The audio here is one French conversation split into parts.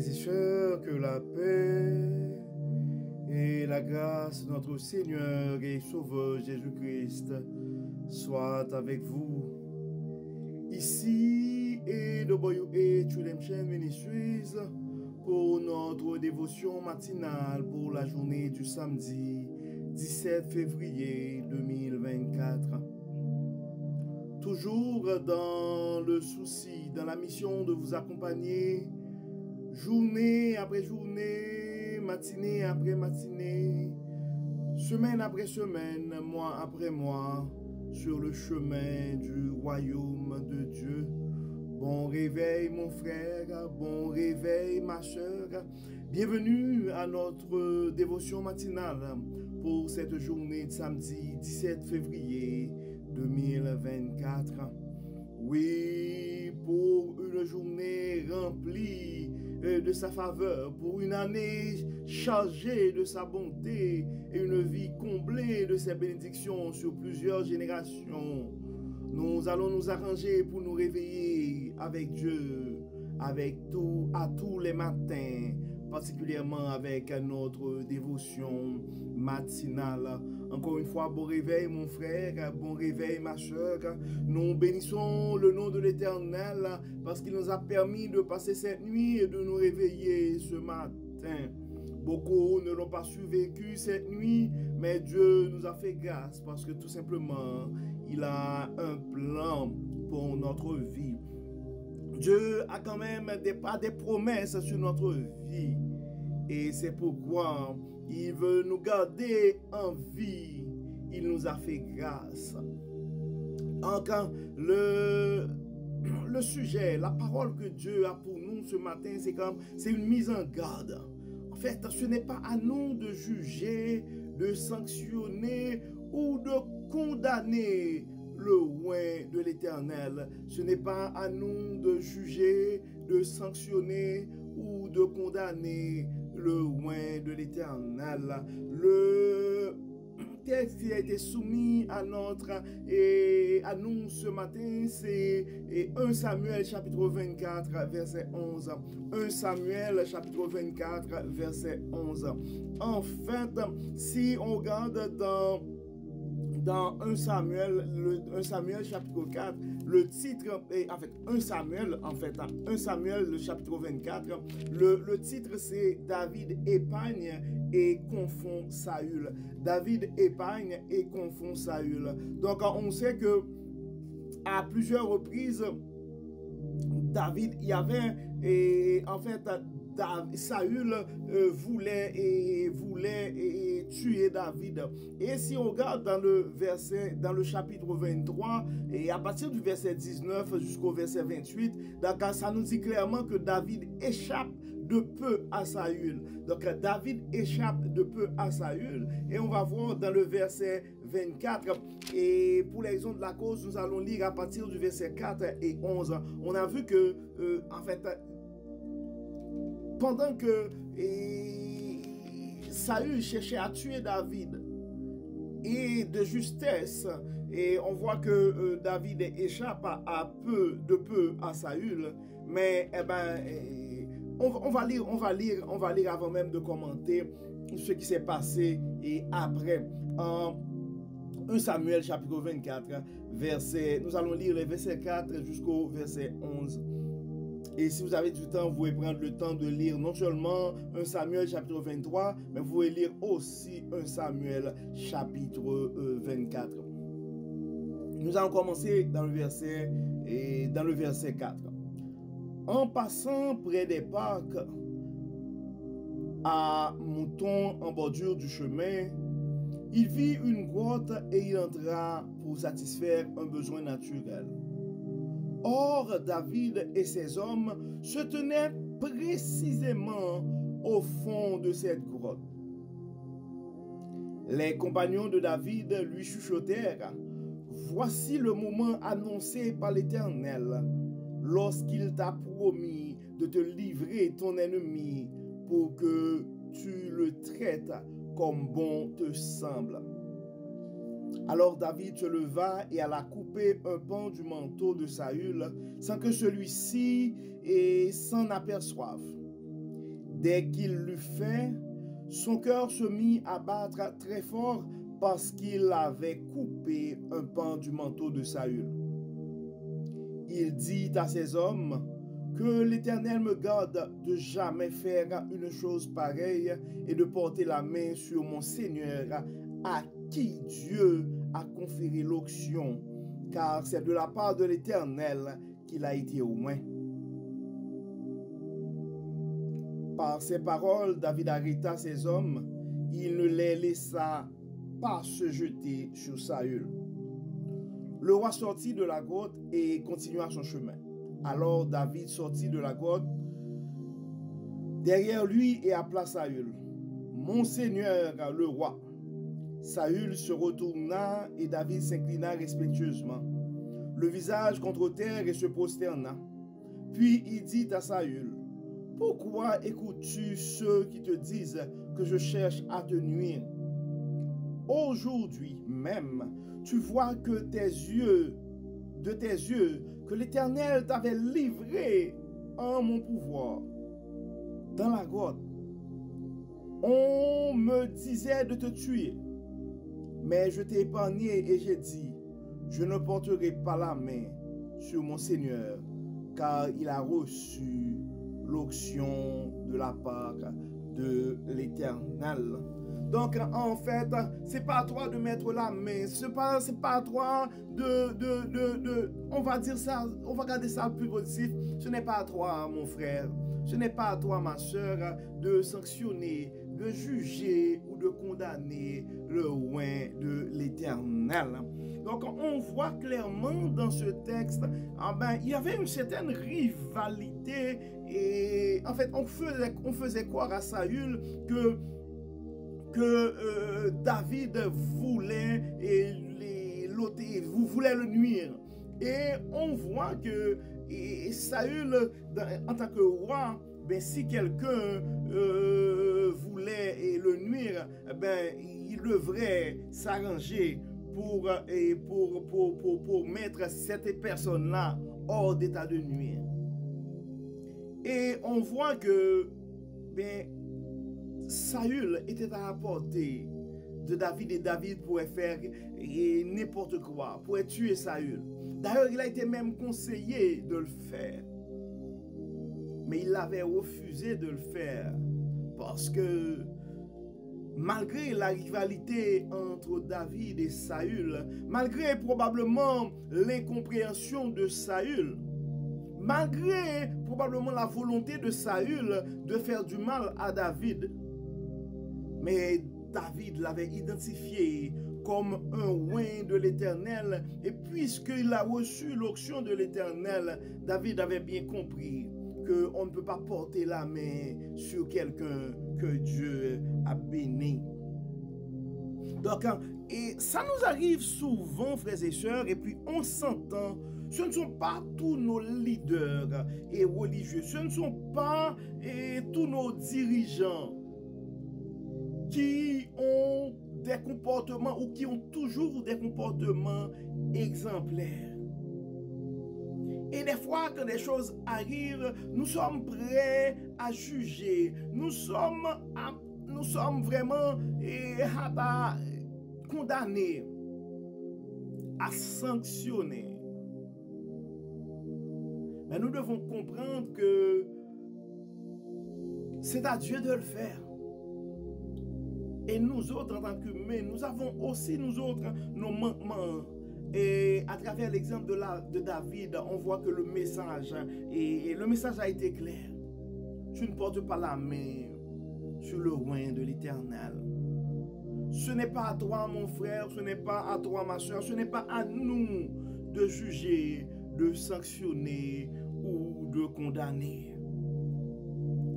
Frères et sœurs, que la paix et la grâce de notre Seigneur et Sauveur Jésus-Christ soient avec vous. Ici est le Boyou et Tulemchen Ministries pour notre dévotion matinale pour la journée du samedi 17 février 2024. Toujours dans le souci, dans la mission de vous accompagner journée après journée, matinée après matinée, semaine après semaine, mois après mois, sur le chemin du royaume de Dieu. Bon réveil mon frère, bon réveil ma soeur. Bienvenue à notre dévotion matinale pour cette journée de samedi 17 février 2024. Oui, pour une journée remplie de sa faveur, pour une année chargée de sa bonté et une vie comblée de ses bénédictions sur plusieurs générations. Nous allons nous arranger pour nous réveiller avec Dieu, à tous les matins, particulièrement avec notre dévotion matinale. Encore une fois, bon réveil mon frère, bon réveil ma soeur. Nous bénissons le nom de l'Éternel parce qu'il nous a permis de passer cette nuit et de nous réveiller ce matin. Beaucoup ne l'ont pas survécu cette nuit, mais Dieu nous a fait grâce parce que tout simplement, il a un plan pour notre vie. Dieu a quand même des promesses sur notre vie. Et c'est pourquoi il veut nous garder en vie. Il nous a fait grâce. Encore le sujet, la parole que Dieu a pour nous ce matin, c'est une mise en garde. En fait, ce n'est pas à nous de juger, de sanctionner ou de condamner le oint de l'Éternel. Ce n'est pas à nous de juger, de sanctionner ou de condamner le oint de l'Éternel. Le texte qui a été soumis à à nous ce matin, c'est 1 Samuel chapitre 24 verset 11. 1 Samuel chapitre 24 verset 11. En fait, si on regarde dans 1 Samuel, 1 Samuel chapitre 4, le titre, en fait, 1 Samuel le chapitre 24, le titre c'est David épargne et confond Saül. David épargne et confond Saül. Donc on sait que à plusieurs reprises, David y avait, et en fait, Saül voulait tuer David. Et si on regarde dans le chapitre 23, et à partir du verset 19 jusqu'au verset 28, ça nous dit clairement que David échappe de peu à Saül. Donc David échappe de peu à Saül. Et on va voir dans le verset 24. Et pour les raisons de la cause, nous allons lire à partir du verset 4 et 11. On a vu que, en fait, pendant que Saül cherchait à tuer David et de justesse, et on voit que David échappe de peu à Saül, mais on va lire avant même de commenter ce qui s'est passé et après. 1 Samuel chapitre 24, nous allons lire les versets 4 jusqu'au verset 11. Et si vous avez du temps, vous pouvez prendre le temps de lire non seulement 1 Samuel chapitre 23, mais vous pouvez lire aussi 1 Samuel chapitre 24. Nous allons commencer dans le verset 4. En passant près des parcs à moutons en bordure du chemin, il vit une grotte et il entra pour satisfaire un besoin naturel. Or, David et ses hommes se tenaient précisément au fond de cette grotte. Les compagnons de David lui chuchotèrent: « Voici le moment annoncé par l'Éternel, lorsqu'il t'a promis de te livrer ton ennemi pour que tu le traites comme bon te semble. » Alors David se leva et alla couper un pan du manteau de Saül sans que celui-ci s'en aperçoive. Dès qu'il l'eut fait, son cœur se mit à battre très fort parce qu'il avait coupé un pan du manteau de Saül. Il dit à ses hommes, que l'Éternel me garde de jamais faire une chose pareille et de porter la main sur mon Seigneur, à qui Dieu a conféré l'onction, car c'est de la part de l'Éternel qu'il a été oint. Par ces paroles, David arrêta ses hommes, il ne les laissa pas se jeter sur Saül. Le roi sortit de la grotte et continua son chemin. Alors David sortit de la grotte derrière lui et appela Saül. Mon Seigneur, le roi. Saül se retourna et David s'inclina respectueusement, le visage contre terre, et se prosterna. Puis il dit à Saül, pourquoi écoutes-tu ceux qui te disent que je cherche à te nuire? Aujourd'hui même, tu vois que de tes yeux, que l'Éternel t'avait livré en mon pouvoir. Dans la grotte, on me disait de te tuer, mais je t'ai épargné et j'ai dit, je ne porterai pas la main sur mon Seigneur, car il a reçu l'onction de la part de l'Éternel. Donc, en fait, c'est pas à toi de mettre la main, c'est pas à toi on va dire ça, on va garder ça le plus positif. Ce n'est pas à toi, mon frère, ce n'est pas à toi, ma soeur, de sanctionner, de juger ou de condamner le oint de l'Éternel. Donc, on voit clairement dans ce texte, il y avait une certaine rivalité et en fait, on faisait croire à Saül que David voulait le nuire. Et on voit que Saül, en tant que roi, si quelqu'un voulait le nuire, il devrait s'arranger pour mettre cette personne-là hors d'état de nuire. Et on voit que Saül était à la portée de David et David pourrait faire n'importe quoi, pourrait tuer Saül. D'ailleurs, il a été même conseillé de le faire. Mais il avait refusé de le faire parce que malgré la rivalité entre David et Saül, malgré probablement l'incompréhension de Saül, malgré probablement la volonté de Saül de faire du mal à David, mais David l'avait identifié comme un oint de l'Éternel. Et puisqu'il a reçu l'onction de l'Éternel, David avait bien compris qu'on ne peut pas porter la main sur quelqu'un que Dieu a béni. Donc, et ça nous arrive souvent, frères et sœurs, et puis on s'entend. Ce ne sont pas tous nos leaders et religieux, ce ne sont pas tous nos dirigeants qui ont des comportements ou qui ont toujours des comportements exemplaires. Et des fois, quand des choses arrivent, nous sommes prêts à juger. Nous sommes vraiment à condamner, à sanctionner. Mais nous devons comprendre que c'est à Dieu de le faire. Et nous autres, en tant qu'humains, nous avons aussi, nous autres, nos manquements. Et à travers l'exemple de David, on voit que le message a été clair. Tu ne portes pas la main sur le oint de l'Éternel. Ce n'est pas à toi, mon frère, ce n'est pas à toi, ma soeur, ce n'est pas à nous de juger, de sanctionner ou de condamner.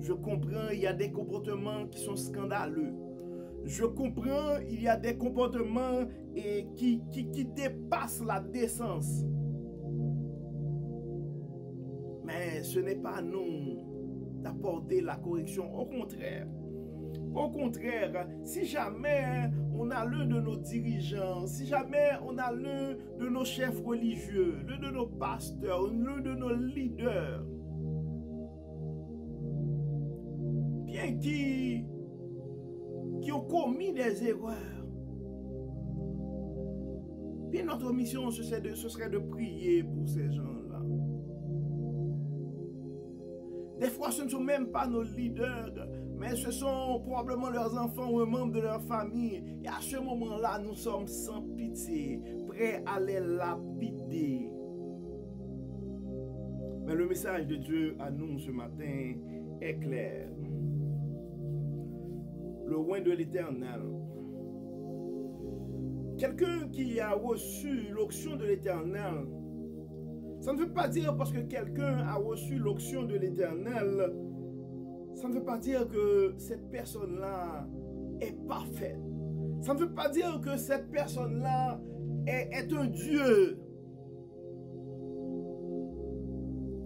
Je comprends, il y a des comportements qui sont scandaleux. Je comprends, il y a des comportements qui dépassent la décence. Mais ce n'est pas à nous d'apporter la correction. Au contraire, si jamais on a l'un de nos dirigeants, si jamais on a l'un de nos chefs religieux, l'un de nos pasteurs, l'un de nos leaders, bien qui ont commis des erreurs. Bien, notre mission, ce serait de prier pour ces gens-là. Des fois, ce ne sont même pas nos leaders, mais ce sont probablement leurs enfants ou un membre de leur famille. Et à ce moment-là, nous sommes sans pitié, prêts à les lapider. Mais le message de Dieu à nous ce matin est clair. Le roi de l'Éternel. Quelqu'un qui a reçu l'onction de l'Éternel, ça ne veut pas dire parce que quelqu'un a reçu l'onction de l'Éternel, ça ne veut pas dire que cette personne-là est parfaite. Ça ne veut pas dire que cette personne-là est un Dieu.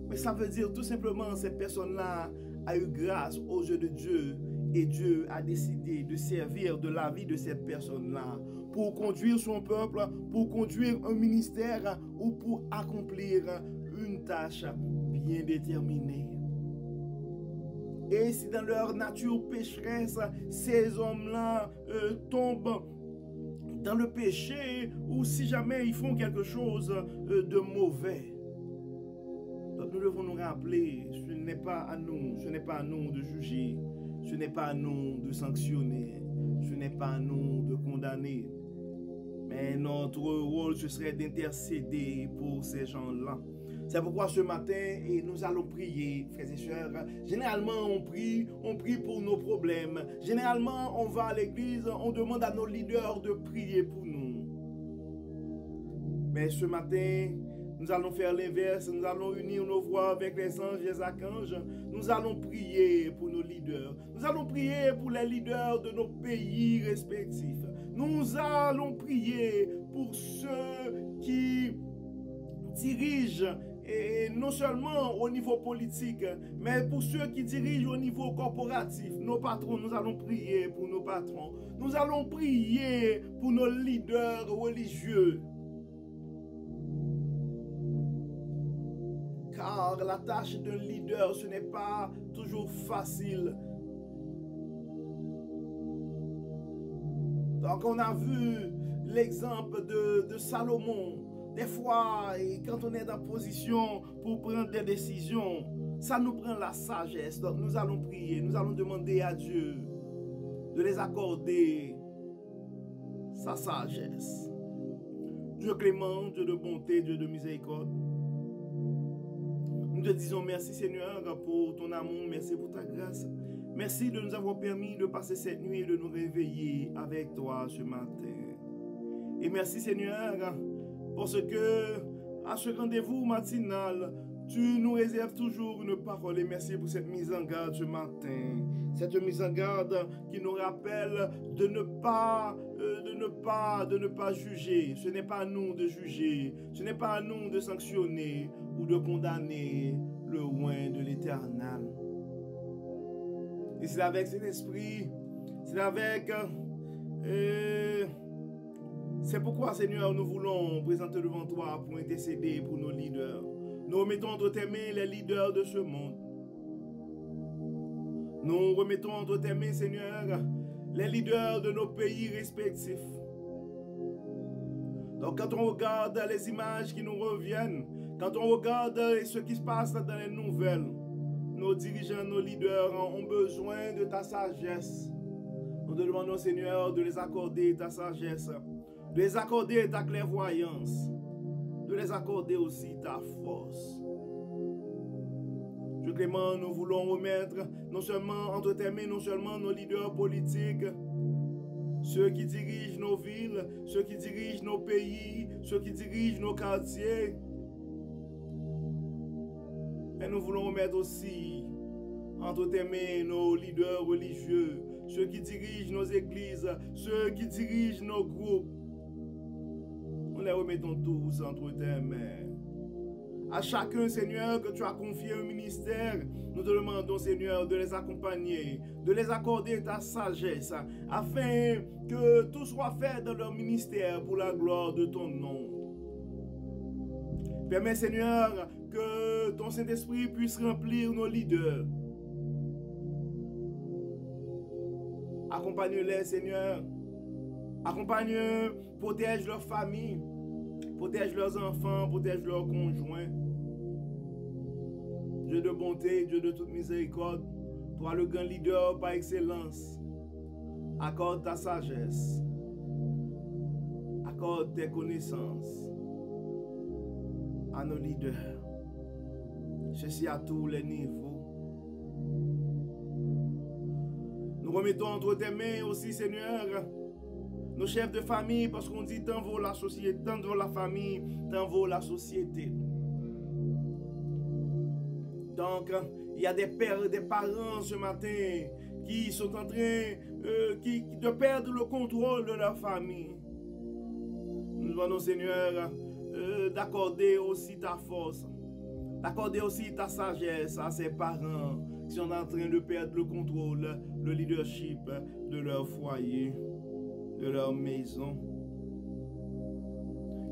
Mais ça veut dire tout simplement que cette personne-là a eu grâce aux yeux de Dieu et Dieu a décidé de servir de la vie de cette personne-là pour conduire son peuple, pour conduire un ministère ou pour accomplir une tâche bien déterminée. Et si dans leur nature pécheresse, ces hommes-là tombent dans le péché ou si jamais ils font quelque chose de mauvais. Donc nous devons nous rappeler, ce n'est pas à nous de juger, ce n'est pas à nous de sanctionner, ce n'est pas à nous de condamner. Mais notre rôle, ce serait d'intercéder pour ces gens-là. C'est pourquoi ce matin, et nous allons prier, frères et sœurs. Généralement, on prie pour nos problèmes. Généralement, on va à l'église, on demande à nos leaders de prier pour nous. Mais ce matin, nous allons faire l'inverse. Nous allons unir nos voix avec les anges et les archanges. Nous allons prier pour nos leaders. Nous allons prier pour les leaders de nos pays respectifs. Nous allons prier pour ceux qui dirigent, et non seulement au niveau politique, mais pour ceux qui dirigent au niveau corporatif. Nos patrons, nous allons prier pour nos patrons. Nous allons prier pour nos leaders religieux. Car la tâche d'un leader, ce n'est pas toujours facile. Donc on a vu l'exemple de Salomon. Des fois, quand on est dans position pour prendre des décisions, ça nous prend la sagesse. Donc nous allons prier, nous allons demander à Dieu de les accorder sa sagesse. Dieu clément, Dieu de bonté, Dieu de miséricorde. Nous te disons merci Seigneur pour ton amour, merci pour ta grâce. Merci de nous avoir permis de passer cette nuit et de nous réveiller avec toi ce matin. Et merci Seigneur parce que à ce rendez-vous matinal, tu nous réserves toujours une parole. Et merci pour cette mise en garde ce matin. Cette mise en garde qui nous rappelle de ne pas juger. Ce n'est pas à nous de juger. Ce n'est pas à nous de sanctionner ou de condamner le roi de l'Éternel. Et c'est avec cet esprit, c'est pourquoi, Seigneur, nous voulons présenter devant toi pour intercéder pour nos leaders. Nous remettons entre tes mains les leaders de ce monde. Nous remettons entre tes mains, Seigneur, les leaders de nos pays respectifs. Donc, quand on regarde les images qui nous reviennent, quand on regarde ce qui se passe dans les nouvelles, nos dirigeants, nos leaders ont besoin de ta sagesse. Nous te demandons, Seigneur, de les accorder ta sagesse, de les accorder ta clairvoyance, de les accorder aussi ta force. Dieu clément, nous voulons remettre non seulement entre tes mains, non seulement nos leaders politiques, ceux qui dirigent nos villes, ceux qui dirigent nos pays, ceux qui dirigent nos quartiers. Et nous voulons remettre aussi entre tes mains nos leaders religieux, ceux qui dirigent nos églises, ceux qui dirigent nos groupes. Nous les remettons tous entre tes mains. À chacun, Seigneur, que tu as confié un ministère, nous te demandons, Seigneur, de les accompagner, de les accorder ta sagesse, afin que tout soit fait dans leur ministère pour la gloire de ton nom. Permets, Seigneur, que ton Saint-Esprit puisse remplir nos leaders. Accompagne-les, Seigneur. Accompagne-eux, protège leur famille, protège leurs enfants, protège leurs conjoints. Dieu de bonté, Dieu de toute miséricorde, toi le grand leader par excellence, accorde ta sagesse, accorde tes connaissances à nos leaders, ceci à tous les niveaux. Nous remettons entre tes mains aussi, Seigneur, nos chefs de famille, parce qu'on dit tant vaut la société, tant vaut la famille, tant vaut la société. Donc, il y a des pères et des parents ce matin qui sont en train de perdre le contrôle de leur famille. Nous demandons, Seigneur, d'accorder aussi ta force, d'accorder aussi ta sagesse à ces parents qui sont en train de perdre le contrôle, le leadership de leur foyer, de leur maison.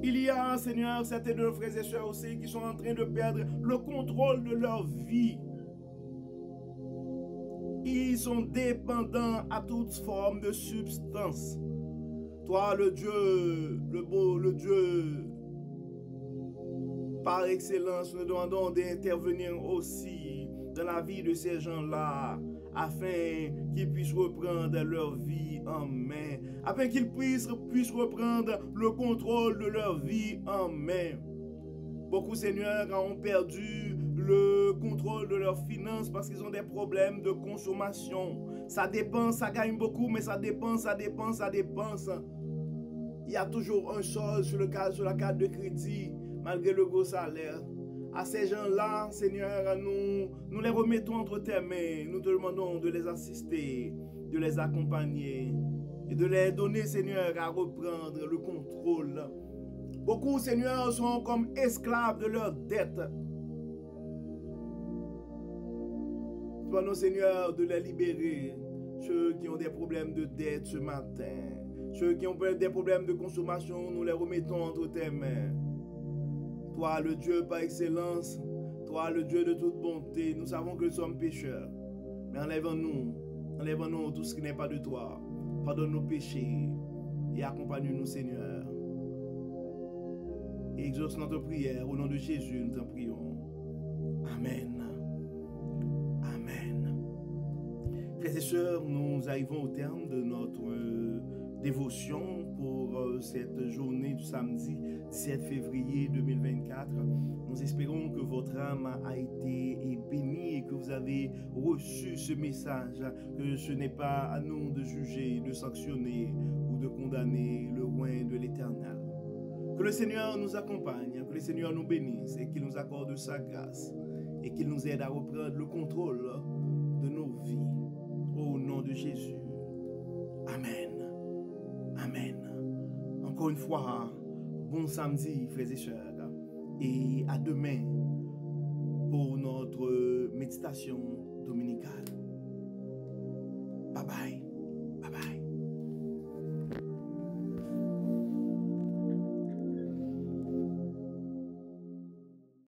Il y a, Seigneur, certains de nos frères et sœurs aussi qui sont en train de perdre le contrôle de leur vie. Ils sont dépendants à toute forme de substance. Toi, le Dieu, le Dieu par excellence, nous demandons d'intervenir aussi dans la vie de ces gens-là, afin qu'ils puissent reprendre leur vie en main, afin qu'ils puissent reprendre le contrôle de leur vie en main. Beaucoup, Seigneur, ont perdu le contrôle de leurs finances parce qu'ils ont des problèmes de consommation. Ça dépense, ça gagne beaucoup, mais ça dépense, ça dépense, ça dépense. Il y a toujours un solde sur la carte de crédit, malgré le gros salaire. À ces gens-là, Seigneur, nous les remettons entre tes mains. Nous te demandons de les assister, de les accompagner et de les donner, Seigneur, à reprendre le contrôle. Beaucoup, Seigneur, sont comme esclaves de leurs dettes. Nous demandons, Seigneur, de les libérer. Ceux qui ont des problèmes de dette ce matin, ceux qui ont des problèmes de consommation, nous les remettons entre tes mains. Toi, le Dieu par excellence, toi, le Dieu de toute bonté, nous savons que nous sommes pécheurs. Mais enlève-nous tout ce qui n'est pas de toi. Pardonne nos péchés et accompagne-nous, Seigneur. Et exauce notre prière. Au nom de Jésus, nous t'en prions. Amen. Amen. Frères et sœurs, nous arrivons au terme de notre dévotion pour cette journée du samedi 17 février 2024. Nous espérons que votre âme a été bénie et que vous avez reçu ce message, que ce n'est pas à nous de juger, de sanctionner ou de condamner le roi de l'Éternel. Que le Seigneur nous accompagne, que le Seigneur nous bénisse et qu'il nous accorde sa grâce et qu'il nous aide à reprendre le contrôle de nos vies. Au nom de Jésus. Amen. Amen. Encore une fois, bon samedi, frères et sœurs, et à demain pour notre méditation dominicale. Bye bye.